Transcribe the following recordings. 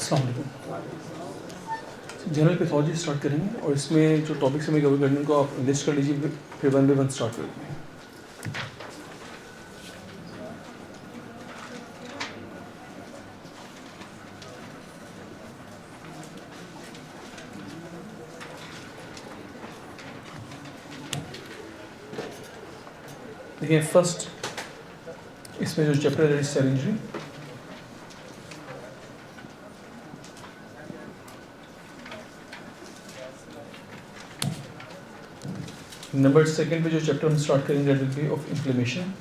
अस्सलाम वालेकुम। General pathology start करेंगे और इसमें जो टॉपिक्स हमें कवर करने को आप लिस्ट कर लीजिए, फिर वन बाई वन स्टार्ट करेंगे। देखिए फर्स्ट इसमें जो चैप्टर है सेल इंजरी, नंबर सेकंड पे जो चैप्टर हम स्टार्ट करेंगे that will be of inflammation.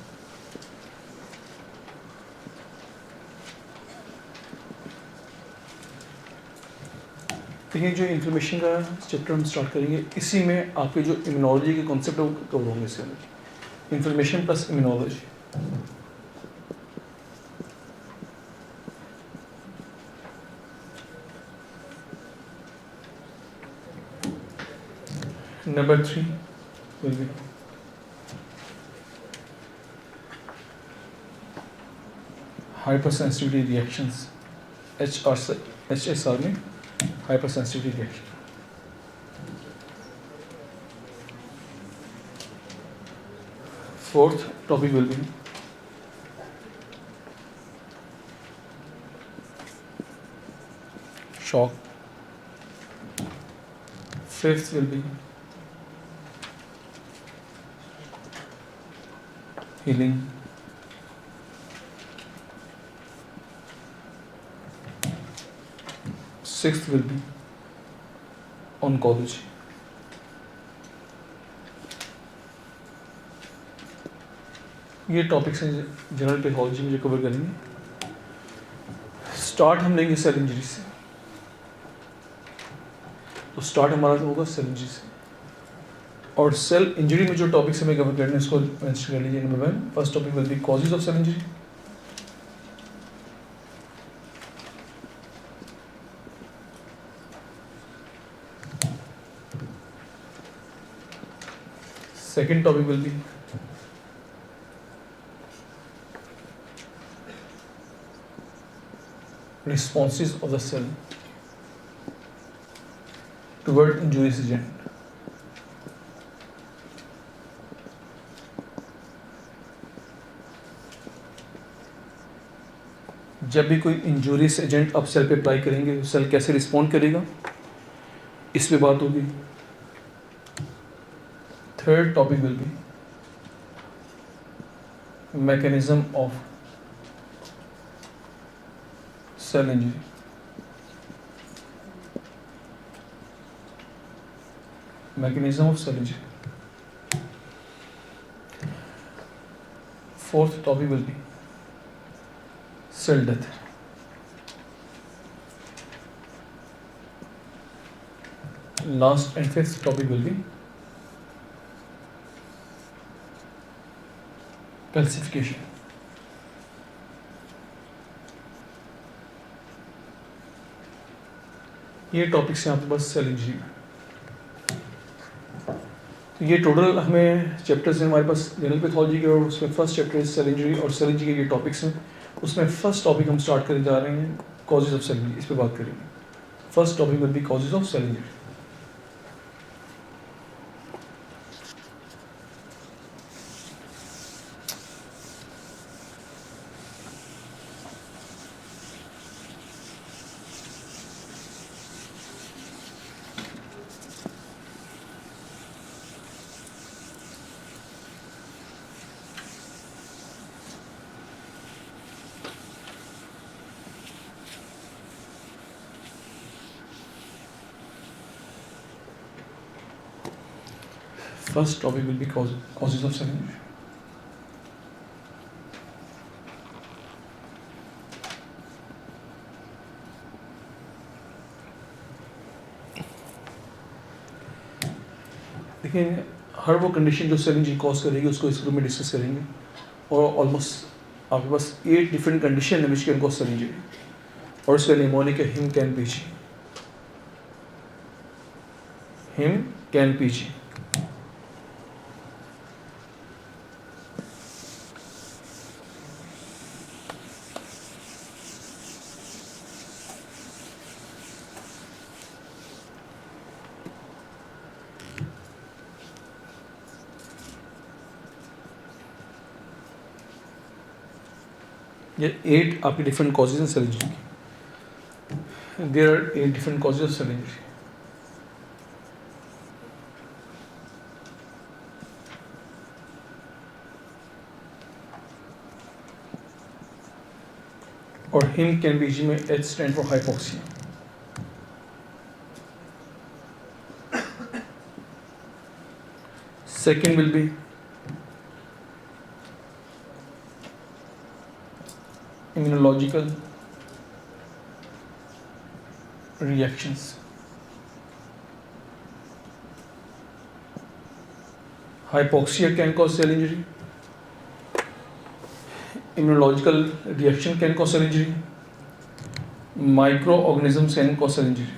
देखिए जो इन्फ्लेमेशन का चैप्टर हम स्टार्ट करेंगे, इसी में आपके जो इम्यूनोलॉजी के कॉन्सेप्ट है वो कवर होंगे। इससे inflammation plus immunology. Number 3 will be hypersensitivity reactions, HSR में hypersensitivity reaction। Fourth topic will be shock। Fifth will be healing। Sixth will be oncology। ये टॉपिक्स हैं जनरल पैथोलॉजी में जो कवर करेंगे। स्टार्ट हम लेंगे सेल इंजरी से, तो स्टार्ट हमारा होगा सेल इंजरी से। और सेल इंजरी में जो टॉपिक्स हमें कवर करने हैं इसको मेंशन कर लीजिए। Number 1 first topic will be causes of cell injury. Second topic will be responses of the cell toward injurious agent। जब भी कोई इंजूरियस एजेंट आप सेल पे अप्लाई करेंगे तो सेल कैसे रिस्पॉन्ड करेगा, इस पे बात होगी। Third topic will be mechanism of cell injury. Mechanism of cell injury. Fourth topic will be cell death. Last and fifth topic will be calcification. ये टॉपिक्स हैं आपके पास सेल इंजरी में। तो ये टोटल हमें चैप्टर्स हैं हमारे पास जनरल पैथोलॉजी के, और उसमें फर्स्ट चैप्टर है सेल इंजरी, और सेल इंजरी के ये टॉपिक्स हैं। उसमें फर्स्ट टॉपिक हम स्टार्ट करने जा रहे हैं कॉजेज ऑफ सेल इंजरी, इस पर बात करेंगे। First topic will be causes of cell injury. First topic will be causes of cell injury। देखिए हर वो कंडीशन जो सेल इंजरी कॉज करेगी उसको इस ग्रुप में डिस्कस करेंगे। और ऑलमोस्ट आपके पास 8 डिफरेंट कंडीशन है which can cause cell injury, और उसका निमोनिक है him can PG. Him can PG. ये 8 आपकी डिफरेंट कॉजेज हैं सेल इंजरी की। There are 8 different causes of cell injury. और हिम कैन बी जी में H stand for hypoxia. Second will be immunological reactions. Hypoxia can cause cell injury. Immunological reaction can cause cell injury. Microorganisms can cause cell injury.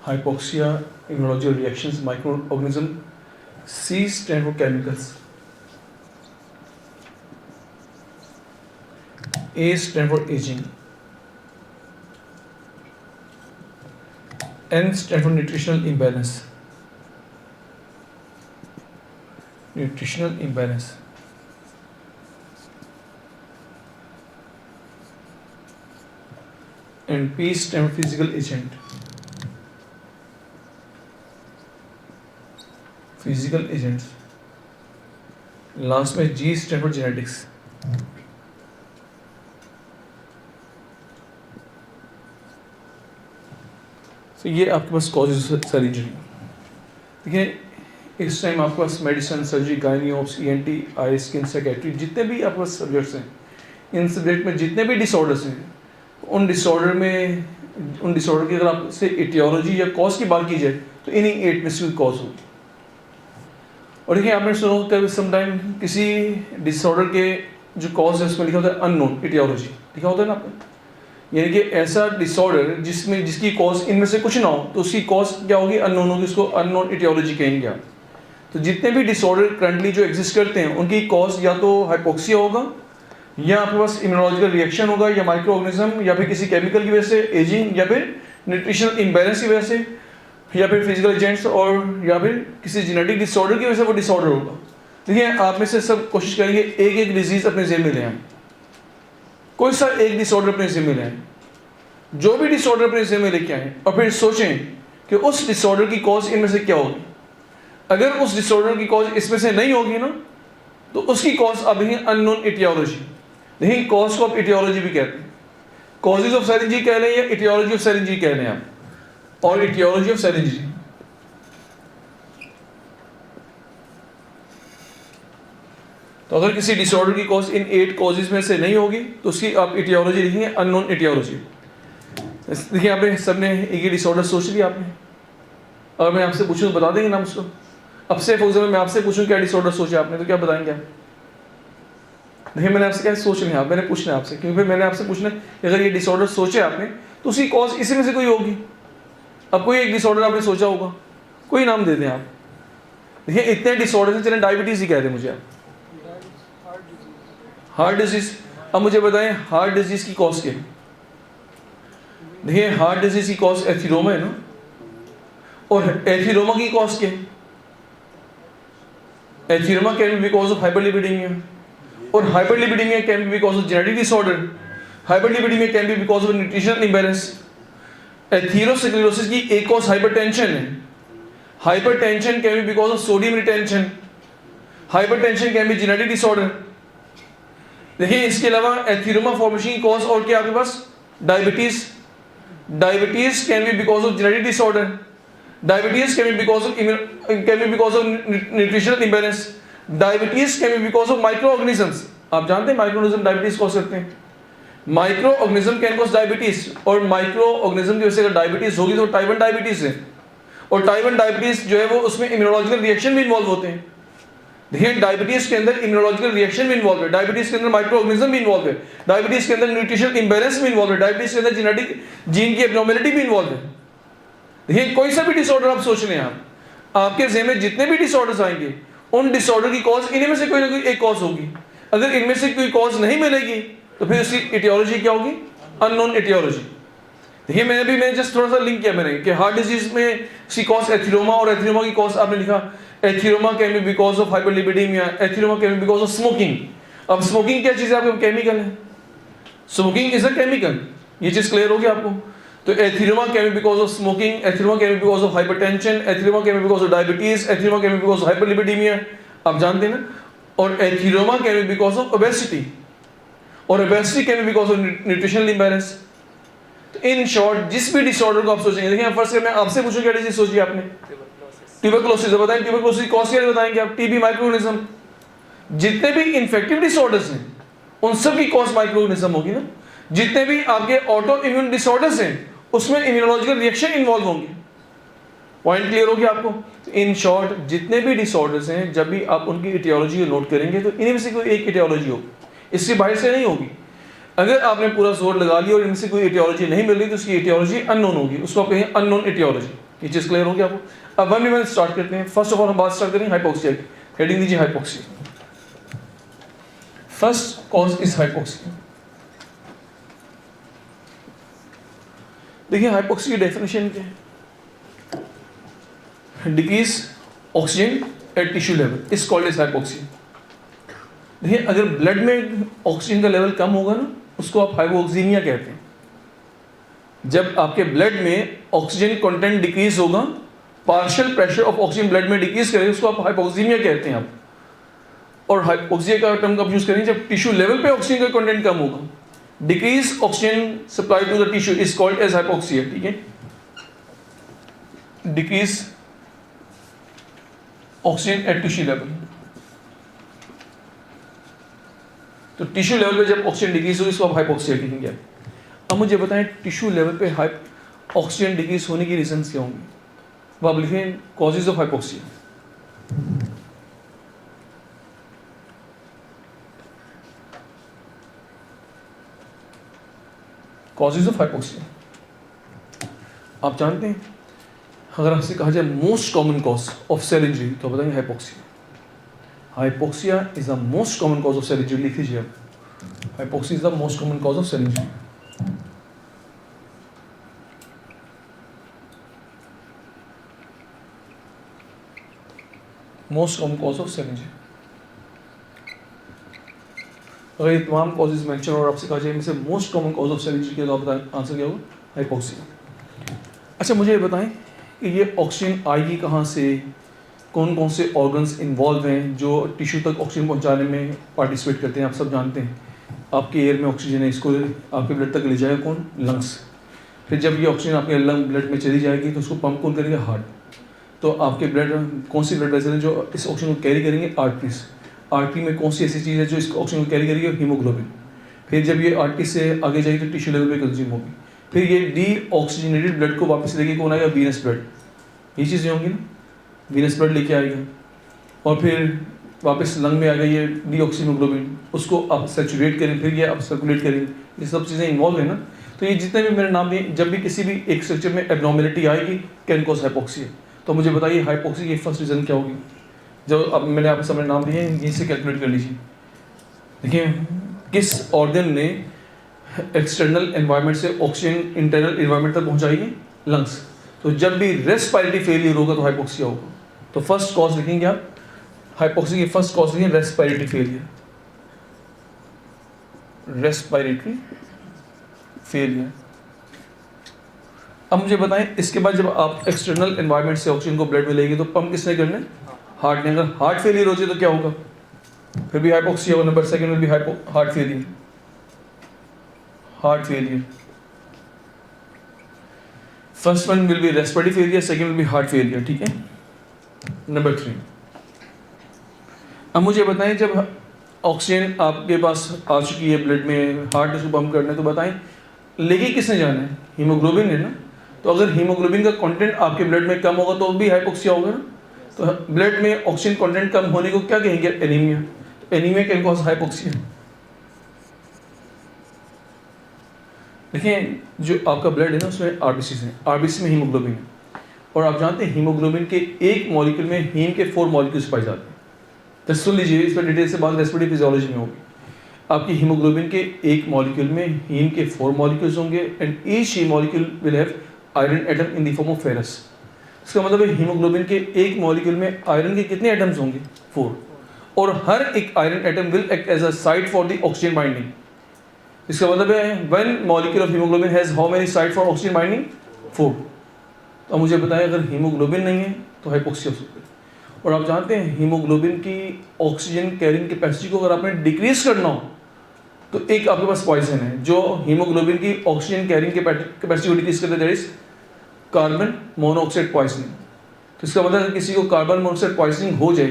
Hypoxia, immunological reactions, microorganism. C stand for chemicals. A stand for aging. N stand for nutritional imbalance. Nutritional imbalance. And P stand for physical agent. Physical agents. Last में G stand for genetics. तो ये आपके पास causes cell injury. देखिए इस time आपके पास medicine, surgery, gynae ops, ENT, eye, skin, psychiatry, जितने भी आपके पास सब्जेक्ट्स हैं, इन सब्जेक्ट में जितने भी डिसऑर्डर्स हैं, उन डिसऑर्डर की अगर आपसे एटियोलॉजी या कॉज की बात की जाए तो इन्हीं 8 में से कॉज होगी। और देखिए आपने सुना कभी समटाइम किसी डिसऑर्डर के जो कॉज है उसमें लिखा होता है अननोन एटियोलॉजी, लिखा होता है ना आपने। यानी कि ऐसा डिसऑर्डर जिसकी कॉज इनमें से कुछ ना हो तो उसकी कॉज क्या होगी, अननोन होगी, उसको अननोन एटियोलॉजी कहेंगे आप। तो जितने भी डिसऑर्डर करंटली जो एग्जिस्ट करते हैं उनकी कॉज या तो हाइपोक्सिया होगा, या आपके पास इम्यूनोलॉजिकल रिएक्शन होगा, या माइक्रो ऑर्गेनिज्म, या फिर किसी केमिकल की वजह से, एजिंग, या फिर न्यूट्रिशनल इम्बैलेंस की वजह से, या फिर फिजिकल एजेंट्स, और या फिर किसी जेनेटिक डिसऑर्डर की वजह से वो डिसऑर्डर होगा। देखिए आप में से सब कोशिश करेंगे एक एक डिजीज अपने जेब में ले आए, कोई सा एक डिसऑर्डर अपने जेब में ले आए, जो भी डिसऑर्डर अपने जेब में लेके आए, और फिर सोचें कि उस डिसऑर्डर की कॉज इनमें से क्या होगी। अगर उस डिसऑर्डर की कॉज इसमें से नहीं होगी ना, तो उसकी कॉज अब है अननोन एटियोलॉजी। देखिए कॉज को आप एटियोलॉजी भी कहते हैं, कॉजेज ऑफ सेल इंजरी कह लें या एटियोलॉजी ऑफ सेल इंजरी कह लें आप, और एटियोलॉजी ऑफ सेल इंजरी। तो अगर किसी डिसऑर्डर की कॉज इन 8 कॉजेज में से नहीं होगी तो उसकी आप एटियोलॉजी लिखेंगे अननोन एटियोलॉजी। देखिए आपने सबने एक ही डिसऑर्डर सोच लिया आपने, अगर मैं आपसे पूछूं तो बता देंगे नाम उसको। अब से फॉर एग्जाम्पल मैं आपसे पूछूं क्या डिसऑर्डर सोचा आपने, तो क्या बताएंगे आप? देखिए मैंने आपसे क्या सोच लिया, मैंने पूछना है आपसे, क्योंकि मैंने आपसे पूछना है अगर ये डिसऑर्डर सोचे आपने तो उसकी कॉज इसी में से कोई होगी। अब कोई एक डिसऑर्डर आपने सोचा होगा, कोई नाम दे दें आप। देखिए इतने डिसऑर्डर हैं, चलें डायबिटीज़ ही कह दें मुझे आप, हार्ट डिजीज। अब मुझे बताएं हार्ट डिजीज की कॉज क्या है? देखिए हार्ट डिजीज की कॉज एथिरोमा है ना, और एथिरोमा की कॉज क्या है? Atheroma can be because of hyperlipidaemia, और hyperlipidaemia can be because of genetic disorder, hyperlipidaemia can be because of nutritional imbalance. Atherosclerosis की एक कॉज हाइपरटेंशन है, hypertension can be because of sodium retention, hypertension can be genetic disorder. देखिए इसके अलावा एथिरोमा formation की cause और क्या आपके पास? Diabetes, diabetes can be because of genetic disorder, diabetes can be because of nutritional imbalance, diabetes can be because of micro organisms. आप जानते हैं माइक्रो ऑर्गेनिज्म डायबिटीज कॉज करते हैं, micro organism can cause diabetes, और micro organism की वजह से अगर डायबिटीज होगी तो टाइप 1 डायबिटीज है, और टाइप 1 डायबिटीज जो है वो उसमें इम्यूनोलॉजिकल रिएक्शन भी इन्वॉल्व होते हैं। देखिए डायबिटीज के अंदर इम्यूनोलॉजिकल रिएक्शन भी इन्वॉल्व है, डायबिटीज के अंदर माइक्रो ऑर्गेनिज्म भी इन्वॉल्व है, डायबिटीज के अंदर न्यूट्रिशनल इम्बैलेंस भी इन्वॉल्व है, डायबिटीज के अंदर जेनेटिक जीन की एब्नॉर्मलिटी भी इन्वॉल्व है। देखिए कोई सा भी डिसऑर्डर आप सोच लें, आपके ज़हन में जितने भी डिसऑर्डर्स आएंगे उन डिसऑर्डर की कॉज इन्हीं में से कोई ना कोई एक कॉज होगी। अगर इनमें से कोई कॉज नहीं मिलेगी तो फिर उसकी एटियोलॉजी क्या होगी? Unknown etiology. देखिए मैंने जस्ट थोड़ा सा लिंक किया मैंने कि हार्ट डिजीज में सी कॉज एथिरोमा, और एथिरोमा की कॉज आपने लिखा atheroma can be because of hyperlipidaemia, atheroma can be because of smoking. अब स्मोकिंग क्या चीज़ है आपको? केमिकल है, स्मोकिंग इज अ केमिकल, ये चीज़ क्लियर होगी आपको। तो atheroma can be because of smoking, atheroma can be because of hypertension, atheroma can be because of diabetes, atheroma can be because of hyperlipidaemia, आप जानते हैं ना। और atheroma can be because of obesity, और obesity can be because of nutritional imbalance. तो in short जिस भी disorder को आप सोचेंगे, देखिए फर्स्ट मैं आपसे पूछूं क्या डिजीज सोची आपने? ट्यूबरकुलोसिस बताएं, ट्यूबरकुलोसिस कॉज क्या बताएंगे आप? TB, microorganism. जितने भी इन्फेक्टिव डिसऑर्डर्स हैं उन सब की कॉज माइक्रोऑर्गेनिज्म होगी ना। जितने भी आपके ऑटो इम्यून डिसऑर्डर्स हैं उसमें इम्यूनोलॉजिकल रिएक्शन इन्वॉल्व होंगे। पॉइंट क्लियर होगी आपको? इन शॉर्ट जितने भी डिसऑर्डर्स हैं जब भी आप उनकी इटियोलॉजी को नोट करेंगे तो इनमें से कोई एक इटियोलॉजी होगी, इसके बाहर से नहीं होगी। अगर आपने पूरा जोर लगा लिया और इनसे कोई इटियोलॉजी नहीं मिल रही तो उसकी इटियोलॉजी अननोन होगी, उसको आप कहेंगे अननोन इटियोलॉजी। ये चीज़ क्लियर होगी आपको? अब वन बाय वन स्टार्ट करते हैं। फर्स्ट ऑफ ऑल हम बात स्टार्ट करेंगे हाइपोक्सिया की। हेडिंग दीजिए hypoxia. First cause is hypoxia. देखिए हाइपोक्सिया की डेफिनेशन क्या है? Decrease oxygen at tissue level is called as hypoxia. देखिए अगर ब्लड में ऑक्सीजन का लेवल कम होगा ना उसको आप हाइपोक्सीमिया कहते हैं। जब आपके ब्लड में ऑक्सीजन कंटेंट डिक्रीज होगा, partial pressure of oxygen blood में डिक्रीज करेगा, उसको आप हाइपोक्सीमिया कहते हैं आप। और हाइपोक्सिया का टर्म कब यूज करेंगे? जब टिश्यू लेवल पे ऑक्सीजन का कंटेंट कम होगा। Decrease oxygen supply to the tissue is called as hypoxia. ठीक है, decrease oxygen at tissue level. तो टिश्यू लेवल पे जब ऑक्सीजन डिक्रीज होगी इसको आप हाइपोक्सिया कहेंगे। अब मुझे बताएं टिश्यू लेवल पे ऑक्सीजन डिक्रीज होने की रीजंस क्या होंगे? वो आप लिखें causes of hypoxia. Causes of hypoxia आप जानते हैं? अगर आपसे कहा जाए most common cause of cell injury तो बताएंगे hypoxia. Hypoxia is the most common cause of cell injury. लिख लीजिए आप, hypoxia is the most common cause of cell injury. Most common cause of cell injury. अगर ये तमाम causes mention और आपसे कहा जाए इनमें से most common cause of cell injury के तो आप बताएं आंसर क्या होगा? हाइपोक्सिया। अच्छा मुझे ये बताएं कि ये ऑक्सीजन आएगी कहाँ से, कौन कौन से ऑर्गन्स इन्वॉल्व हैं जो टिश्यू तक ऑक्सीजन पहुंचाने में पार्टिसिपेट करते हैं? आप सब जानते हैं आपके एयर में ऑक्सीजन है, इसको आपके ब्लड तक ले जाएगा कौन? लंग्स। फिर जब ये ऑक्सीजन आपके लंग ब्लड में चली जाएगी तो उसको पंप कौन करेगा? हार्ट। तो आपके ब्लड कौन सी ब्लड वेसल है जो इस ऑक्सीजन को कैरी करेंगे? आर्टरीज। आर्टरी में कौन सी ऐसी चीज़ है जो इस ऑक्सीजन को कैरी करेगी? हीमोग्लोबिन। फिर जब ये आर्टरी से आगे जाएगी तो टिश्यू लेवल पे कंज्यूम होगी। फिर ये डी ऑक्सीजनेटेड ब्लड को वापस लेके कौन आएगा? Venous blood. ये चीज़ें होंगी ना, वीनस ब्लड लेके आएगा और फिर वापस लंग में आ गई ये डी ऑक्सीमोग्लोबिन, उसको आप सेचुरेट करें, फिर ये आप सर्कुलेट करें। ये सब चीज़ें इन्वॉल्व है ना। तो ये जितने भी मेरे नाम दिए, जब भी किसी भी एक स्ट्रक्चर में एबनॉर्मेलिटी आएगी कैन कॉज हाइपोक्सिया। तो मुझे बताइए हाइपोक्सिया की फर्स्ट रीज़न क्या होगी? जो अब मैंने आपके सामने नाम दिए हैं यहीं से कैलकुलेट कर लीजिए। देखिए किस ऑर्गन ने एक्सटर्नल एनवायरनमेंट से ऑक्सीजन इंटरनल एनवायरनमेंट तक पहुँचाएगी? लंग्स। तो जब भी रेस्पिरेटरी फेलियर होगा तो हाइपोक्सिया होगा। तो फर्स्ट कॉज लिखेंगे आप, हाइपोक्सिया की फर्स्ट कॉज लिखेंगे रेस्पिरेटरी फेलियर। Respiratory failure. अब मुझे बताएं इसके बाद जब आप एक्सटर्नल एनवायरनमेंट से ऑक्सीजन को ब्लड में लेंगे तो पंप किसने करना है? हार्ट ने। अगर हार्ट फेलियर हो जाए तो क्या होगा? फिर भी हाइपोक्सिया होगा। Number second will be heart failure. Heart failure. First one will be respiratory failure, second will be heart failure. ठीक है, नंबर 3। अब मुझे बताएं जब ऑक्सीजन आपके पास आ चुकी है ब्लड में, हार्ट इसको पंप करना है, तो बताएं लेके किसने जाना है? हीमोग्लोबिन है ना। तो अगर हीमोग्लोबिन का कंटेंट आपके ब्लड में कम होगा तो भी हाइपोक्सिया होगा ना। तो ब्लड में ऑक्सीजन कंटेंट कम होने को क्या कहेंगे? एनीमिया। तो एनीमिया कैन कॉज हाइपोक्सिया। देखिए जो आपका ब्लड है ना उसमें आरबीसी है, आरबीसी में हीमोग्लोबिन है। और आप जानते हैं हीमोग्लोबिन के एक मॉलिक्यूल में हीम के 4 मॉलिक्यूल्स पाए जाते हैं। तो सुन लीजिए, इस पर डिटेल से बात रेस्पिरेटरी फिजियोलॉजी में होगी। आपकी हीमोग्लोबिन के एक मॉलिक्यूल में हीम के 4 मॉलिक्यूल्स होंगे and each molecule will have iron atom in the form of ferrous. इसका मतलब है हीमोग्लोबिन के एक मॉलिक्यूल में आयरन के कितने एटम्स होंगे? 4, और हर एक iron atom will act as a site for the oxygen binding. इसका मतलब है when molecule of haemoglobin has how many site for oxygen binding? 4। तो अब मुझे बताएं अगर हीमोग्लोबिन नहीं है तो हाइपोक्सिया हो सकती है। और आप जानते हैं हीमोग्लोबिन की ऑक्सीजन कैरिंग कैपेसिटी को अगर आपने डिक्रीज करना हो तो एक आपके पास पॉइजन है जो हीमोग्लोबिन की ऑक्सीजन कैरिंग कैपेसिटी को डिक्रीज करता है, that is carbon monoxide poisoning. तो इसका मतलब किसी को कार्बन मोनोऑक्साइड पॉइजनिंग हो जाए,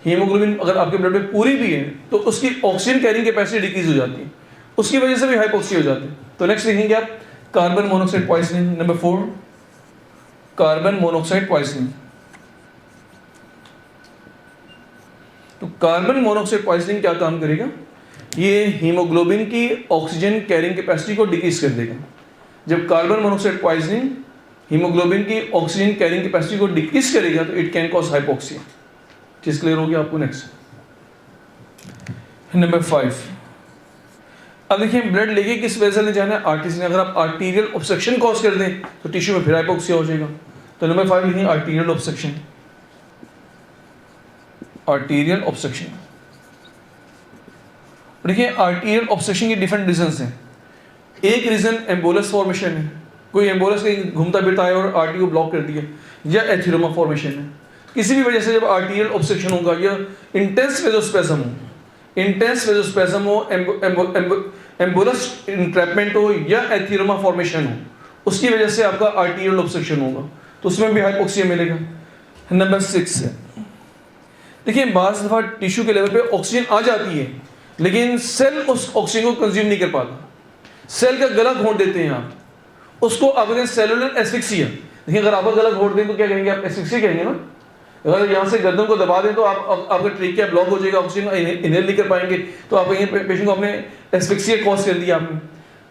हीमोग्लोबिन अगर आपके ब्लड में पूरी भी है तो उसकी ऑक्सीजन कैरिंग कैपेसिटी डिक्रीज हो जाती है, उसकी वजह से भी हाइपोक्सिया हो जाती है। तो नेक्स्ट लिखेंगे आप carbon monoxide poisoning. Number 4 carbon monoxide poisoning. तो कार्बन मोनोऑक्साइड पॉइजनिंग क्या काम करेगा? ये हीमोग्लोबिन की ऑक्सीजन कैरिंग कैपेसिटी को डिक्रीज कर देगा। जब कार्बन मोनोऑक्साइड पॉइजनिंग हीमोग्लोबिन की ऑक्सीजन कैरिंग कैपेसिटी को डिक्रीज करेगा तो इट कैन कॉज हाइपोक्सिया। चीज क्लियर हो गया आपको? Next number 5। अब देखिए ब्लड लेके किस वजह से ले जाना है? आर्टरी से। अगर आप आर्टीरियल ऑब्स्ट्रक्शन कॉज कर दें तो टिश्यू में फिर हाइपोक्सिया हो जाएगा। तो नंबर 5 लिखेंगे आर्टीरियल ऑब्स्ट्रक्शन। Arterial obstruction. देखिए आर्टीरियल ऑब्स्ट्रक्शन के डिफरेंट रीजंस हैं। एक रीजन एम्बोलस फॉर्मेशन है, कोई एम्बोलस कहीं घूमता फिरता है और आर्टरी को ब्लॉक कर दिया, या एथिरोमा फॉर्मेशन है। किसी भी वजह से जब आर्टीरियल ऑब्स्ट्रक्शन होगा या इंटेंस वेजोस्पैज्म हो, इंटेंस वेजोस्पैज्म हो, एम्बोलस इंट्रैपमेंट हो या एथिरोमा फॉर्मेशन हो, उसकी वजह से आपका आर्टीरियल ऑब्स्ट्रक्शन होगा, तो उसमें भी हाइपोक्सिया मिलेगा। नंबर 6 है, देखिए बाज़ दफ़ा टिश्यू के लेवल पे ऑक्सीजन आ जाती है लेकिन सेल उस ऑक्सीजन को कंज्यूम नहीं कर पाता, सेल का गला घोंट देते हैं आप, उसको आप कहते हैं सेलुलर एस्फिक्सिया। देखिए अगर आप गला घोंट दें तो क्या कहेंगे आप? एस्फिक्सिया कहेंगे ना। अगर यहाँ से गर्दन को दबा दें तो आपका ट्रेकिया ब्लॉक हो जाएगा, ऑक्सीजन इनहेल नहीं कर पाएंगे, तो आप कहेंगे पेशेंट को आपने एस्फिक्सिया कॉज कर दिया आपने।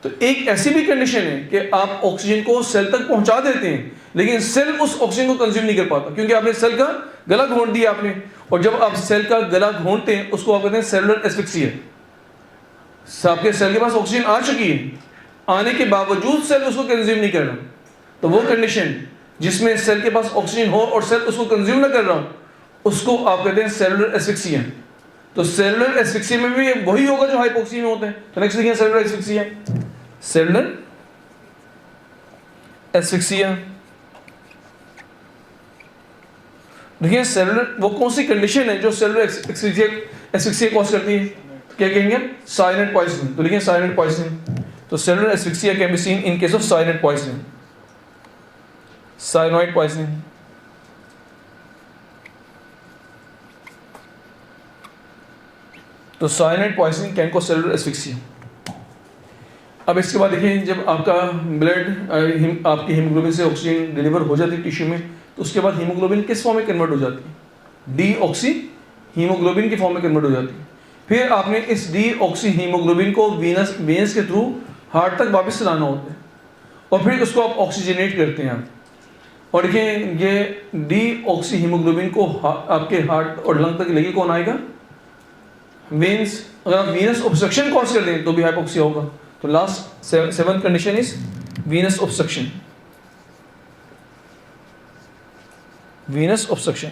तो एक ऐसी भी कंडीशन है कि आप ऑक्सीजन को सेल तक पहुंचा देते हैं लेकिन सेल उस ऑक्सीजन को कंज्यूम नहीं कर पाता क्योंकि आपने सेल का गला घोंट दिया आपने, और जब आप सेल का गला घोंटते हैं उसको आप कहते हैं सेलुलर एस्फिक्सिया। आपके सेल के पास ऑक्सीजन आ चुकी है, आने के बावजूद सेल उसको कंज्यूम नहीं कर रहा, तो वो कंडीशन जिसमें सेल के पास ऑक्सीजन हो और सेल उसको कंज्यूम ना कर रहा हो उसको आप कहते हैं सेलुलर एस्फिक्सिया। तो सेलुलर एस्फिक्सिया में भी वही होगा जो हाइपोक्सिया में होता है। तो नेक्स्ट देखिए सेलुलर एस्फिक्सिया। सेलुलर एस्फिक्सिया, देखिए सेलुलर वो कौन सी कंडीशन है जो सेलुलर एस्फिक्सिया कॉज करती है? क्या कहेंगे? Cyanide poisoning. तो लिखिए साइनाइड पॉइजनिंग। तो cellular asphyxia can be seen in case of cyanide poisoning. Cyanide poisoning, तो cyanide poisoning can cause cellular asphyxia. अब इसके बाद देखिए जब आपका ब्लड आपकी हीमोग्लोबिन से ऑक्सीजन डिलीवर हो जाती है टिश्यू में तो उसके बाद हीमोग्लोबिन किस फॉर्म में कन्वर्ट हो जाती है? डीऑक्सी हीमोग्लोबिन की फॉर्म में कन्वर्ट हो जाती है। फिर आपने इस डीऑक्सी हीमोग्लोबिन को वेन्स के थ्रू हार्ट तक वापस लाना होता है और फिर उसको आप ऑक्सीजनेट करते हैं आप। और देखिए ये डीऑक्सी हीमोग्लोबिन को आपके हार्ट और लंग तक लेके कौन आएगा? वेन्स। अगर आप वीनस ऑब्स्ट्रक्शन कॉज कर दें तो भी हाइपोक्सिया होगा। तो last 7th condition is Venus obstruction. Venus obstruction,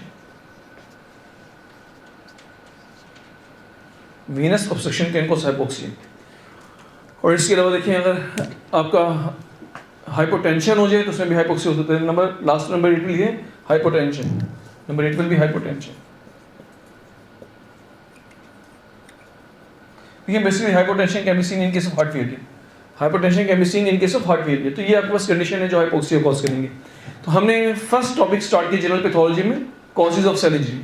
Venus obstruction can cause hypoxia. और इसके अलावा देखिए अगर आपका हाइपोटेंशन हो जाए तो उसमें भी हाइपोक्सिया हो सकता है। लास्ट नंबर 8 लिए hypotension. Number 8 will be hypotension. Basically hypotension can be seen in case of heart failure. Hypotension can be seen in case of heart failure. तो ये आपके पास कंडीशन है जो हाइपोक्सिया कॉज करेंगे। तो हमने फर्स्ट टॉपिक स्टार्ट किया जनरल पैथोलॉजी में कॉजेज ऑफ सेल इंजरी,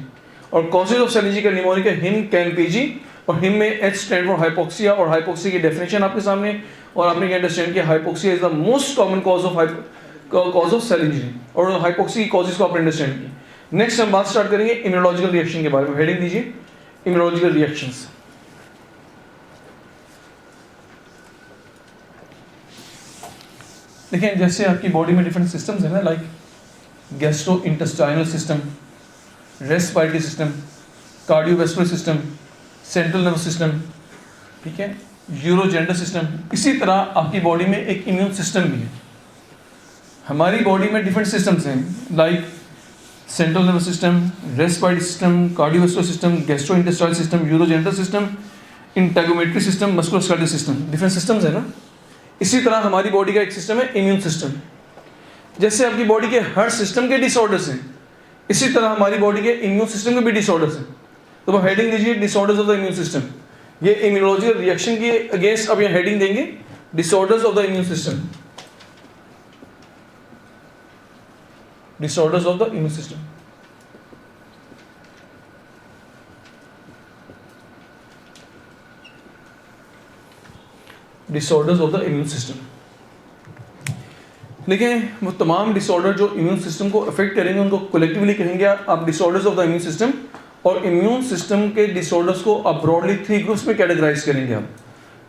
और कॉजेज ऑफ सेल इंजरी का निमोनिक है हिम कैन पीजी, और हिम में एच स्टैंड फॉर हाइपोक्सिया, और हाइपोक्सिया की डेफिनेशन आपके सामने, और आपने क्या अंडरस्टैंड किया hypoxia is the most common cause of cell injury, और हाइपोक्सिया की कॉजेज को आपने अंडरस्टैंड किया। नेक्स्ट हम बात स्टार्ट करेंगे इम्यूनोलॉजिकल रिएक्शन के बारे में। हेडिंग दीजिए इम्यूनोलॉजिकल रिएक्शंस। देखिए जैसे आपकी बॉडी में डिफरेंट सिस्टम्स है ना, like gastrointestinal system, respiratory system, cardiovascular system, central nervous system, ठीक है, यूरोजेनिटल सिस्टम। इसी तरह आपकी बॉडी में एक इम्यून सिस्टम भी है। हमारी बॉडी में डिफरेंट सिस्टम्स हैं, like central nervous system, respiratory system, cardiovascular system, gastrointestinal system, urogenital system, integumentary system, musculoskeletal system, different systems है ना। इसी तरह हमारी बॉडी का एक सिस्टम है इम्यून सिस्टम। जैसे आपकी बॉडी के हर सिस्टम के डिसऑर्डर्स हैं, इसी तरह हमारी बॉडी के इम्यून सिस्टम के भी डिसऑर्डर्स हैं। तो वो हेडिंग दीजिए, disorders of the immune system. ये इम्यूनोलॉजिकल रिएक्शन की अगेंस्ट अब ये हेडिंग देंगे, disorders of the immune system. Disorders of the immune system. Disorders of the immune system. देखिए, वो तमाम डिसऑर्डर जो इम्यून सिस्टम को अफेक्ट करेंगे उनको कलेक्टिवली कहेंगे आप disorders of the immune system. और इम्यून सिस्टम के डिसऑर्डर्स को आप ब्रॉडली 3 ग्रुप्स में कैटेगराइज करेंगे आप।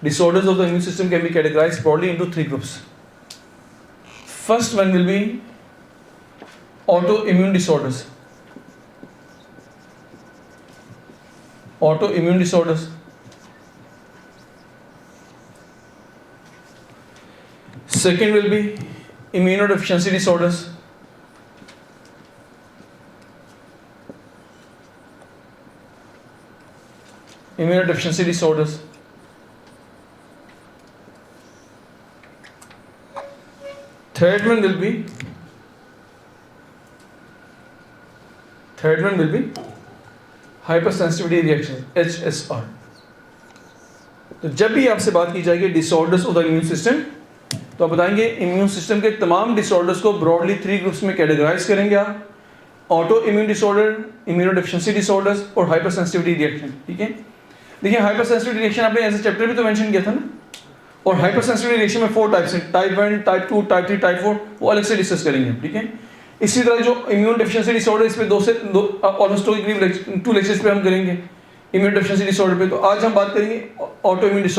Disorders of the immune system can be categorised broadly into 3 groups. First one will be auto immune disorders. Auto immune disorders. Second will be immunodeficiency disorders. Immunodeficiency disorders. Third one will be hypersensitivity reaction, HSR. तो जब भी आपसे बात की जाएगी disorders of the immune system, तो आप बताएंगे इम्यून सिस्टम के तमाम डिसऑर्डर्स को ब्रॉडली 3 ग्रुप्स में कैटेगराइज करेंगे आप। Auto immune disorder, immunodeficiency disorders और हाइपरसेंसिटिविटी रिएक्शन। ठीक है, देखिए हाइपरसेंसिटिविटी रिएक्शन आपने ऐसे चैप्टर में तो मेंशन किया था ना। और हाइपरसेंसिटिविटी रिएक्शन में 4 टाइप्स हैं, टाइप 1, टाइप 2, टाइप 3, टाइप 4, वो अलग से डिस्कस करेंगे। ठीक है, इसी तरह जो इम्यून डेफिशिएंसी डिसऑर्डर, इस पर ऑलमोस्ट 2 लेक्चर्स पे हम करेंगे इम्यून डेफिशिएंसी डिसऑर्डर पे। तो आज हम बात करेंगे ऑटो इम्यून डिसऑर्डर।